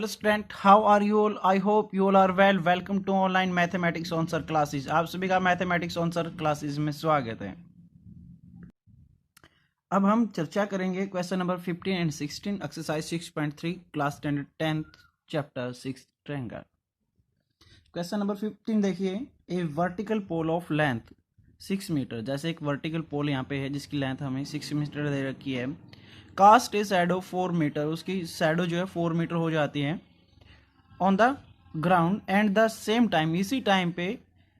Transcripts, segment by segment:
Hello student, how are you all? I hope you all are well. Welcome to online mathematics on sir classes. आप सभी का mathematics on sir classes में स्वागत है। अब हम चर्चा करेंगे question number 15 and 16 exercise 6.3 class 10th chapter 6 triangle. Question number 15 देखिए, a vertical pole of length 6 metre. जैसे एक वर्टिकल पोल यहाँ पे है जिसकी लेंथ हमें 6 मीटर दे रखी है। कास्ट ए शैडो 4 मीटर, उसकी शैडो जो है 4 मीटर हो जाती है on the ground and the same time, इसी टाइम पे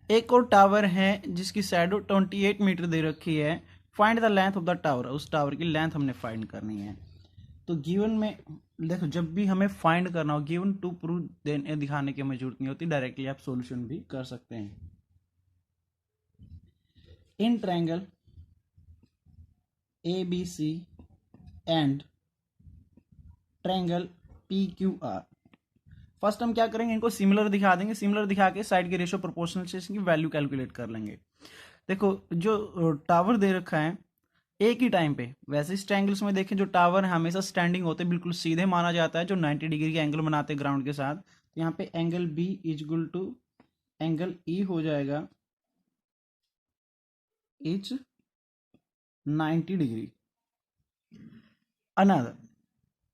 एक और टावर है जिसकी शैडो 28 मीटर दे रखी है। Find the length of the tower, उस टावर की लेंथ हमने फाइंड करनी है। तो गिवन में देखो, जब भी हमें फाइंड करना हो गिवन टू प्रूव देने दिखाने की हमें जरूरत नहीं होती, डायरेक्टली आप सॉल्यूशन भी कर सकते हैं। In triangle A B C and triangle P Q R, first हम क्या करेंगे, इनको सिमिलर दिखा देंगे। सिमिलर दिखा के साइड के रेशियो प्रोपोर्शनल से इसकी वैल्यू कैलकुलेट कर लेंगे। देखो, जो टावर दे रखा है एक ही टाइम पे, वैसे इस ट्रायंगल्स में देखें जो टावर है हमेशा स्टैंडिंग होते, बिल्कुल सीधे माना जाता है, जो 90 डिग्री का एंगल बनाते हैं ग्राउंड के साथ। तो यहाँ पे angle B is equal to angle E हो जाएगा इच 90 डिग्री। अनदर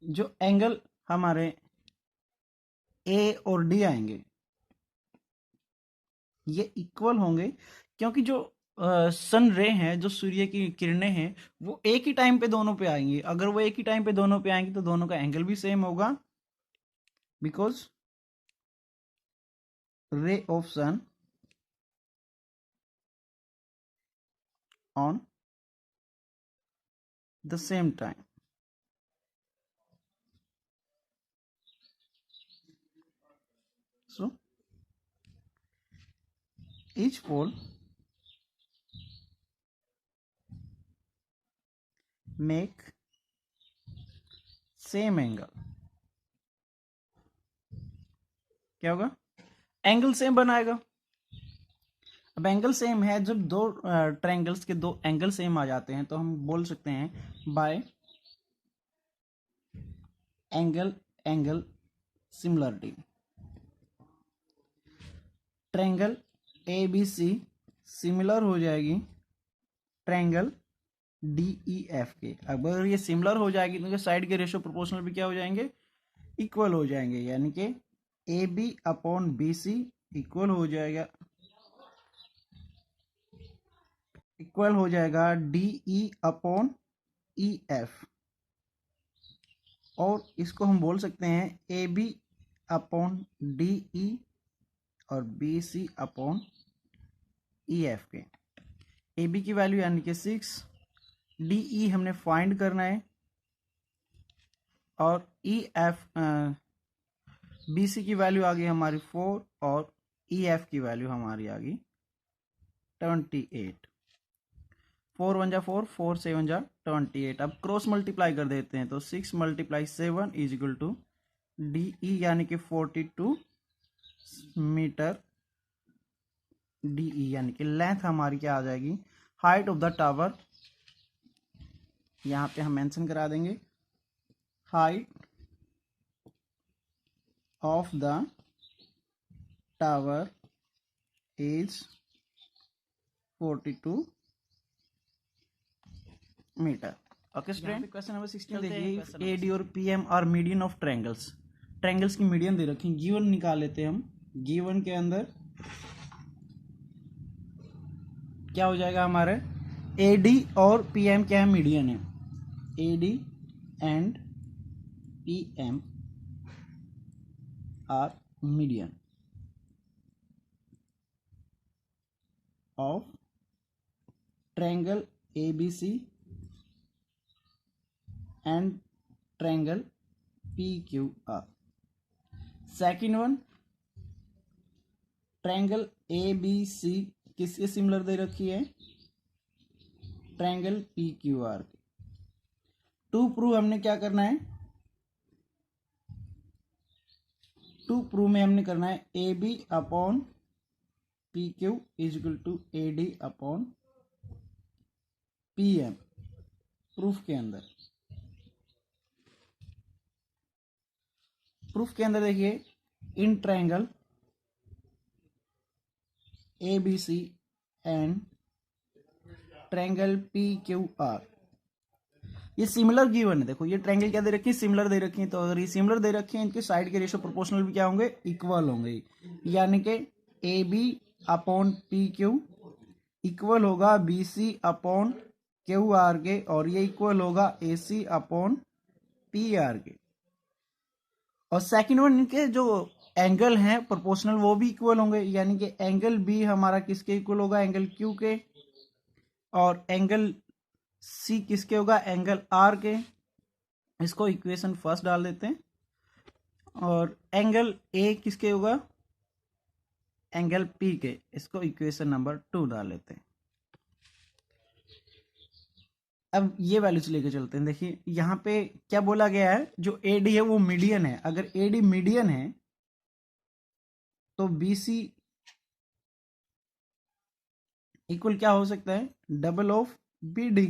जो एंगल हमारे ए और डी आएंगे ये इक्वल होंगे, क्योंकि जो सन रे हैं, जो सूर्य की किरणें हैं, वो एक ही टाइम पे दोनों पे आएंगी। अगर वो एक ही टाइम पे दोनों पे आएंगी तो दोनों का एंगल भी सेम होगा, because ray of sun on the same time. So each pole make same angle। क्या होगा? एंगल सेम बनाएगा। अब एंगल सेम है, जब दो ट्रायंगल्स के दो एंगल सेम आ जाते हैं तो हम बोल सकते हैं by angle angle similarity. Triangle A B C similar हो जाएगी ट्रायंगल डी ई एफ के। अगर ये सिमिलर हो जाएगी तो साइड के रेशियो प्रोपोर्शनल भी क्या हो जाएंगे? इक्वल हो जाएंगे, यानी कि A B upon B C equal हो जाएगा, D E upon E F. और इसको हम बोल सकते हैं A B upon D E और B C upon E F के। ए बी की वैल्यू यानी कि 6, डी ई हमने फाइंड करना है, और ई एफ बी सी की वैल्यू आ गई हमारी 4 और ई एफ की वैल्यू हमारी आ गई 28। 4 1 जा 4, 4 7 जा 28। अब क्रॉस मल्टीप्लाई कर देते हैं तो 6 multiply 7 is equal to D E यानी कि 42 मीटर। डी ई यानी कि लेंथ हमारी क्या आ जाएगी? हाइट ऑफ द टावर, यहाँ पे हम मेंशन करा देंगे height of the tower is 42 meter. Okay student, question number 16 देखिए, ए डी और P M R median of triangles. Triangles की मीडियन दे रखी, गिवन निकाल लेते हैं हम। गिवन के अंदर क्या हो जाएगा हमारे? ए डी और पी एम क्या है? मीडियन है। A D and P M R median of triangle A B C and triangle P Q R. Second one, triangle A B C किसके सिमिलर दे रखी है? Triangle P Q R. To prove हमने क्या करना है? To prove में हमने करना है A B upon P Q is equal to A D upon P M. Proof के अंदर प्रूफ के अंदर देखिए, in triangle ABC and triangle PQR, ये सिमिलर गिवन है। देखो ये ट्रायंगल क्या दे रखी है, सिमिलर दे रखी है। तो अगर ये सिमिलर दे रखी है, इनके साइड के रेशियो प्रोपोर्शनल भी क्या होंगे, इक्वल होंगे। यानी कि AB अपॉन PQ इक्वल होगा BC अपॉन QR के, और ये इक्वल होगा AC अपॉन PR के। और सेकंड वन, इनके जो एंगल हैं प्रोपोर्शनल वो भी इक्वल होंगे। यानी कि एंगल B हमारा किसके इक्वल होगा, एंगल Q के, और एंगल C किसके होगा, एंगल R के। इसको इक्वेशन फर्स्ट डाल देते हैं। और एंगल A किसके होगा, एंगल P के, इसको इक्वेशन नंबर 2 डाल लेते हैं। अब ये वैल्यूज लेके चलते हैं। देखिए यहाँ पे क्या बोला गया है, जो AD है वो मीडियन है। अगर AD मीडियन है तो BC इक्वल क्या हो सकता है, डबल ऑफ BD,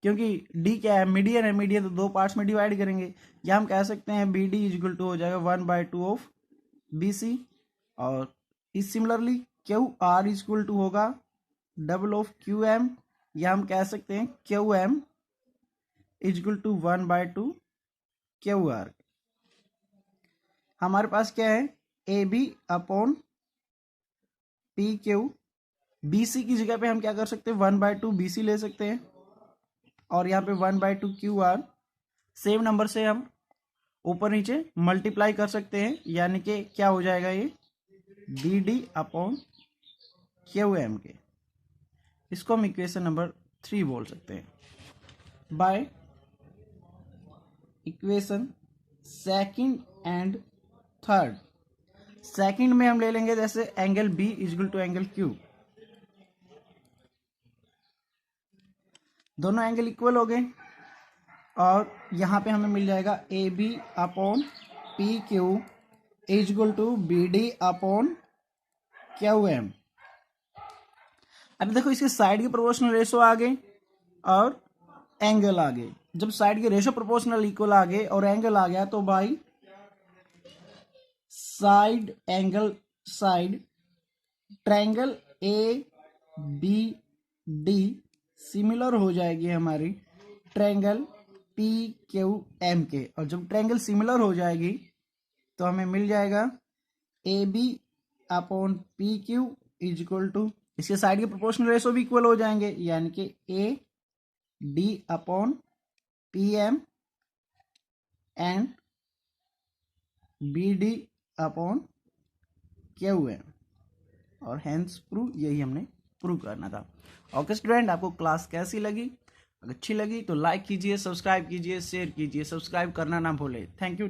क्योंकि D क्या है, मीडियन है। मीडियन तो दो पार्ट्स में डिवाइड करेंगे। या हम कह सकते हैं BD इक्वल टू हो जाएगा 1/2 ऑफ BC। और इस सिमिलरली QR इक्वल टू होगा डबल ऑफ QM, या हम कह सकते हैं QM इक्वल टू 1/2 QR। हमारे पास क्या है, AB अपॉन PQ। BC की जगह पे हम क्या कर सकते हैं, 1/2 BC ले सकते हैं, और यहाँ पे 1/2 QR। सेम नंबर से हम ऊपर नीचे मल्टीप्लाई कर सकते हैं। यानी कि क्या हो जाएगा, ये BD अपॉन QM के। इसको हम इक्वेशन नंबर 3 बोल सकते हैं। By equation second and third, second में हम ले लेंगे जैसे angle B equal to angle Q। दोनों एंगल इक्वल हो गए, और यहाँ पे हमें मिल जाएगा AB upon PQ equal to BD upon QM। अब देखो इसके साइड के प्रोपोर्शनल रेशो आ गए और एंगल आ गए। जब साइड के रेशो प्रोपोर्शनल इक्वल आ गए और एंगल आ गया, तो भाई side angle side triangle ABD similar हो जाएगी हमारी ट्रायंगल PQM के। और जब ट्रायंगल सिमिलर हो जाएगी तो हमें मिल जाएगा AB upon PQ equal to, इसके साइड के प्रोपोर्शनल रेशो भी इक्वल हो जाएंगे। यानी कि AD upon PM and BD upon QM। और हैंस प्रूव, यही हमने प्रूव करना था। ओके स्टूडेंट, आपको क्लास कैसी लगी? अगर अच्छी लगी तो लाइक कीजिए, सब्सक्राइब कीजिए, शेयर कीजिए, सब्सक्राइब करना ना भूले। Thank you.